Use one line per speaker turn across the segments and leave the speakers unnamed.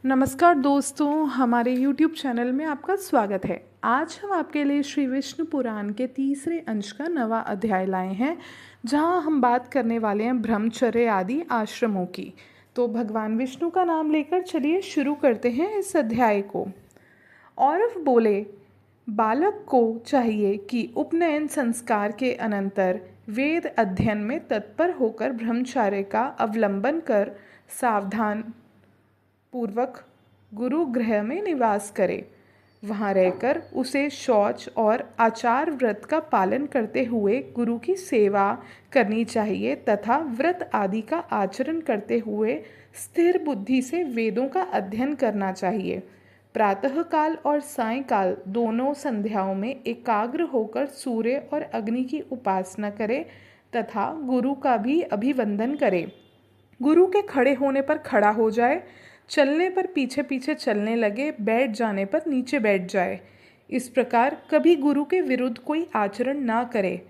नमस्कार दोस्तों, हमारे YouTube चैनल में आपका स्वागत है। आज हम आपके लिए श्री विष्णु पुराण के तीसरे अंश का नवा अध्याय लाए हैं, जहां हम बात करने वाले हैं ब्रह्मचर्य आदि आश्रमों की। तो भगवान विष्णु का नाम लेकर चलिए शुरू करते हैं इस अध्याय को। औरव बोले, बालक को चाहिए कि उपनयन संस्कार के अनंतर वेद अध्ययन में तत्पर होकर ब्रह्मचर्य का अवलंबन कर सावधान पूर्वक गुरु गृह में निवास करे। वहाँ रहकर उसे शौच और आचार व्रत का पालन करते हुए गुरु की सेवा करनी चाहिए तथा व्रत आदि का आचरण करते हुए स्थिर बुद्धि से वेदों का अध्ययन करना चाहिए। प्रातःकाल और सायंकाल दोनों संध्याओं में एकाग्र होकर सूर्य और अग्नि की उपासना करे तथा गुरु का भी अभिवंदन करे। गुरु के खड़े होने पर खड़ा हो जाए, चलने पर पीछे पीछे चलने लगे, बैठ जाने पर नीचे बैठ जाए। इस प्रकार कभी गुरु के विरुद्ध कोई आचरण ना करे।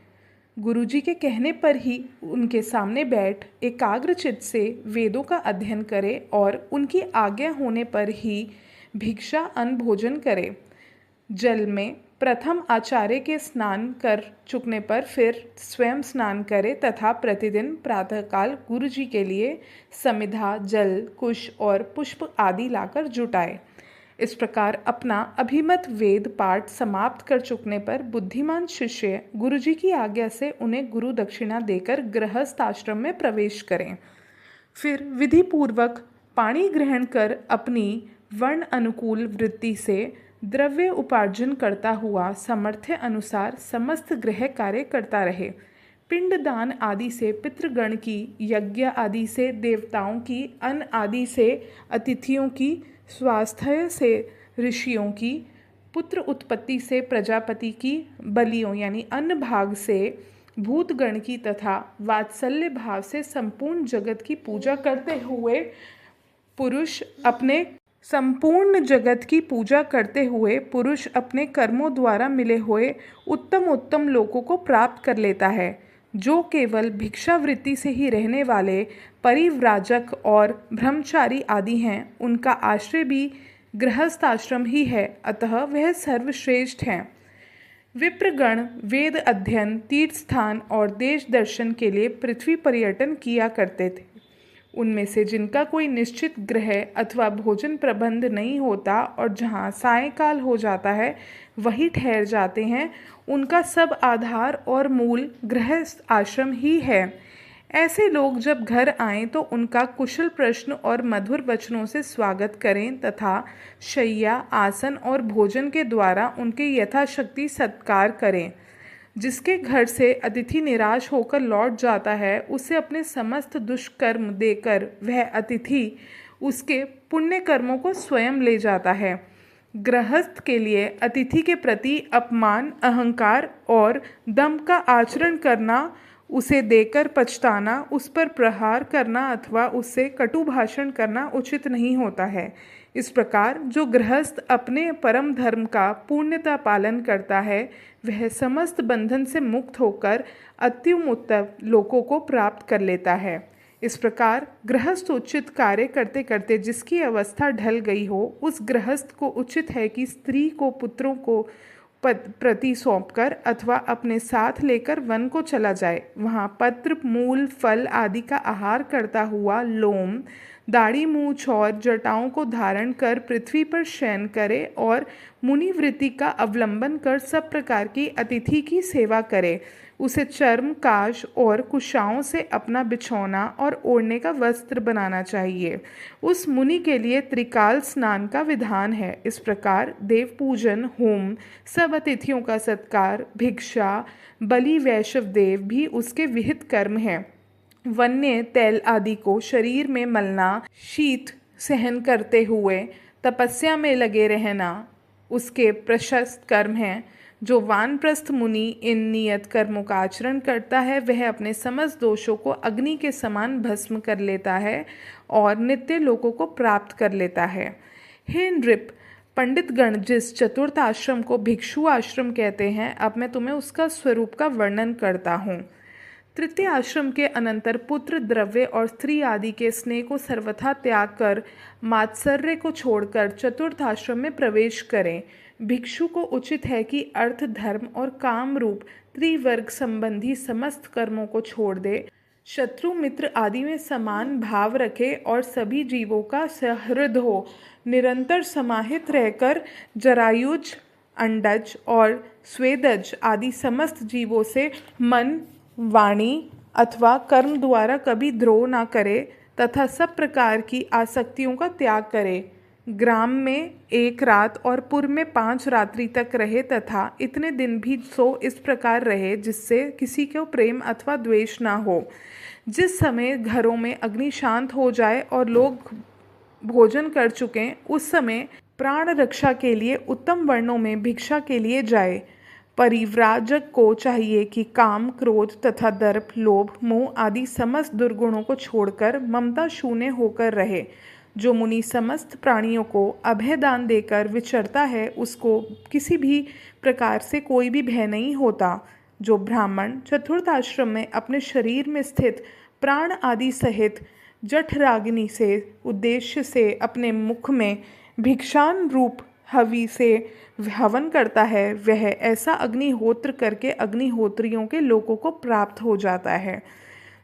गुरु जी के कहने पर ही उनके सामने बैठ एकाग्र चित्त से वेदों का अध्ययन करे और उनकी आज्ञा होने पर ही भिक्षा अन्न भोजन करे। जल में प्रथम आचार्य के स्नान कर चुकने पर फिर स्वयं स्नान करे तथा प्रतिदिन प्रातःकाल गुरु जी के लिए समिधा, जल, कुश और पुष्प आदि लाकर जुटाए। इस प्रकार अपना अभिमत वेद पाठ समाप्त कर चुकने पर बुद्धिमान शिष्य गुरु जी की आज्ञा से उन्हें गुरु दक्षिणा देकर गृहस्थ आश्रम में प्रवेश करें। फिर विधि पूर्वक पाणी ग्रहण कर अपनी वर्ण अनुकूल वृत्ति से द्रव्य उपार्जन करता हुआ सामर्थ्य अनुसार समस्त गृह कार्य करता रहे। पिंडदान आदि से पितृगण की, यज्ञ आदि से देवताओं की, अन्न आदि से अतिथियों की, स्वास्थ्य से ऋषियों की, पुत्र उत्पत्ति से प्रजापति की, बलियों यानी अन्न भाग से भूतगण की तथा वात्सल्य भाव से संपूर्ण जगत की पूजा करते हुए पुरुष अपने कर्मों द्वारा मिले हुए उत्तम उत्तम लोकों को प्राप्त कर लेता है। जो केवल भिक्षावृत्ति से ही रहने वाले परिव्राजक और ब्रह्मचारी आदि हैं, उनका आश्रय भी गृहस्थ आश्रम ही है, अतः वह सर्वश्रेष्ठ है। विप्रगण वेद अध्ययन, तीर्थ स्थान और देश दर्शन के लिए पृथ्वी पर्यटन किया करते थे। उनमें से जिनका कोई निश्चित गृह अथवा भोजन प्रबंध नहीं होता और जहाँ सायंकाल हो जाता है वही ठहर जाते हैं, उनका सब आधार और मूल गृहस्थ आश्रम ही है। ऐसे लोग जब घर आएं तो उनका कुशल प्रश्न और मधुर वचनों से स्वागत करें तथा शैया, आसन और भोजन के द्वारा उनके यथाशक्ति सत्कार करें। जिसके घर से अतिथि निराश होकर लौट जाता है, उसे अपने समस्त दुष्कर्म देकर वह अतिथि उसके पुण्य कर्मों को स्वयं ले जाता है। गृहस्थ के लिए अतिथि के प्रति अपमान, अहंकार और दंभ का आचरण करना, उसे देकर पछताना, उस पर प्रहार करना अथवा उससे कटु भाषण करना उचित नहीं होता है। इस प्रकार जो गृहस्थ अपने परम धर्म का पूर्णतः पालन करता है, वह समस्त बंधन से मुक्त होकर अत्युत्तम लोकों को प्राप्त कर लेता है। इस प्रकार गृहस्थ उचित कार्य करते करते जिसकी अवस्था ढल गई हो, उस गृहस्थ को उचित है कि स्त्री को पुत्रों को प्रति सौंपकर अथवा अपने साथ लेकर वन को चला जाए। वहाँ पत्र, मूल, फल आदि का आहार करता हुआ लोम, दाढ़ी, मूछ और जटाओं को धारण कर पृथ्वी पर शयन करे और मुनिवृत्ति का अवलंबन कर सब प्रकार की अतिथि की सेवा करे। उसे चर्म, काश और कुशाओं से अपना बिछौना और ओढ़ने का वस्त्र बनाना चाहिए। उस मुनि के लिए त्रिकाल स्नान का विधान है। इस प्रकार देव पूजन, होम, सब अतिथियों का सत्कार, भिक्षा, बलि, वैष्णव देव भी उसके विहित कर्म हैं। वन्य तैल आदि को शरीर में मलना, शीत सहन करते हुए तपस्या में लगे रहना उसके प्रशस्त कर्म हैं। जो वानप्रस्थ मुनि इन नियत कर्मों का आचरण करता है, वह अपने समस्त दोषों को अग्नि के समान भस्म कर लेता है और नित्य लोकों को प्राप्त कर लेता है। हे नृप, पंडितगण जिस चतुर्थ आश्रम को भिक्षु आश्रम कहते हैं, अब मैं तुम्हें उसका स्वरूप का वर्णन करता हूँ। तृतीय आश्रम के अनंतर पुत्र, द्रव्य और स्त्री आदि के स्नेह को सर्वथा त्याग कर मात्सर्य को छोड़कर चतुर्थ आश्रम में प्रवेश करें। भिक्षु को उचित है कि अर्थ, धर्म और काम रूप त्रिवर्ग संबंधी समस्त कर्मों को छोड़ दे, शत्रु मित्र आदि में समान भाव रखे और सभी जीवों का सहृद हो, निरंतर समाहित रहकर जरायुज, अंडज और स्वेदज आदि समस्त जीवों से मन, वाणी अथवा कर्म द्वारा कभी द्रोह न करे तथा सब प्रकार की आसक्तियों का त्याग करे। ग्राम में 1 रात और पुर में 5 रात्रि तक रहे तथा इतने दिन भी सो इस प्रकार रहे जिससे किसी को प्रेम अथवा द्वेष ना हो। जिस समय घरों में अग्नि शांत हो जाए और लोग भोजन कर चुकें, उस समय प्राण रक्षा के लिए उत्तम वर्णों में भिक्षा के लिए जाए। परिव्राजक को चाहिए कि काम, क्रोध तथा दर्प, लोभ, मोह आदि समस्त दुर्गुणों को छोड़कर ममता शून्य होकर रहे। जो मुनि समस्त प्राणियों को अभय दान देकर विचरता है, उसको किसी भी प्रकार से कोई भी भय नहीं होता। जो ब्राह्मण चतुर्थ आश्रम में अपने शरीर में स्थित प्राण आदि सहित जठराग्नि से उद्देश्य से अपने मुख में भिक्षान रूप हवि से हवन करता है, वह ऐसा अग्निहोत्र करके अग्निहोत्रियों के लोकों को प्राप्त हो जाता है।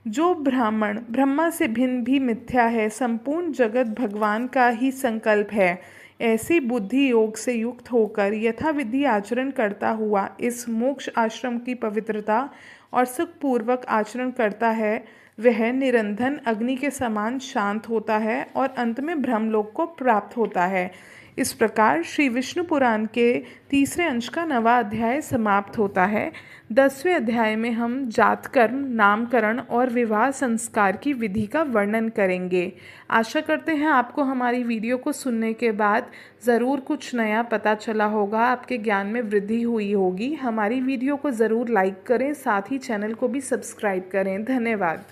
जो ब्राह्मण ब्रह्मा से भिन्न भी मिथ्या है, संपूर्ण जगत भगवान का ही संकल्प है, ऐसी बुद्धि योग से युक्त होकर यथाविधि आचरण करता हुआ इस मोक्ष आश्रम की पवित्रता और सुखपूर्वक आचरण करता है, वह निरंधन अग्नि के समान शांत होता है और अंत में ब्रह्मलोक को प्राप्त होता है। इस प्रकार श्री विष्णु पुराण के तीसरे अंश का 9वां अध्याय समाप्त होता है। 10वें अध्याय में हम जातकर्म, नामकरण और विवाह संस्कार की विधि का वर्णन करेंगे। आशा करते हैं आपको हमारी वीडियो को सुनने के बाद ज़रूर कुछ नया पता चला होगा, आपके ज्ञान में वृद्धि हुई होगी। हमारी वीडियो को ज़रूर लाइक करें, साथ ही चैनल को भी सब्सक्राइब करें। धन्यवाद।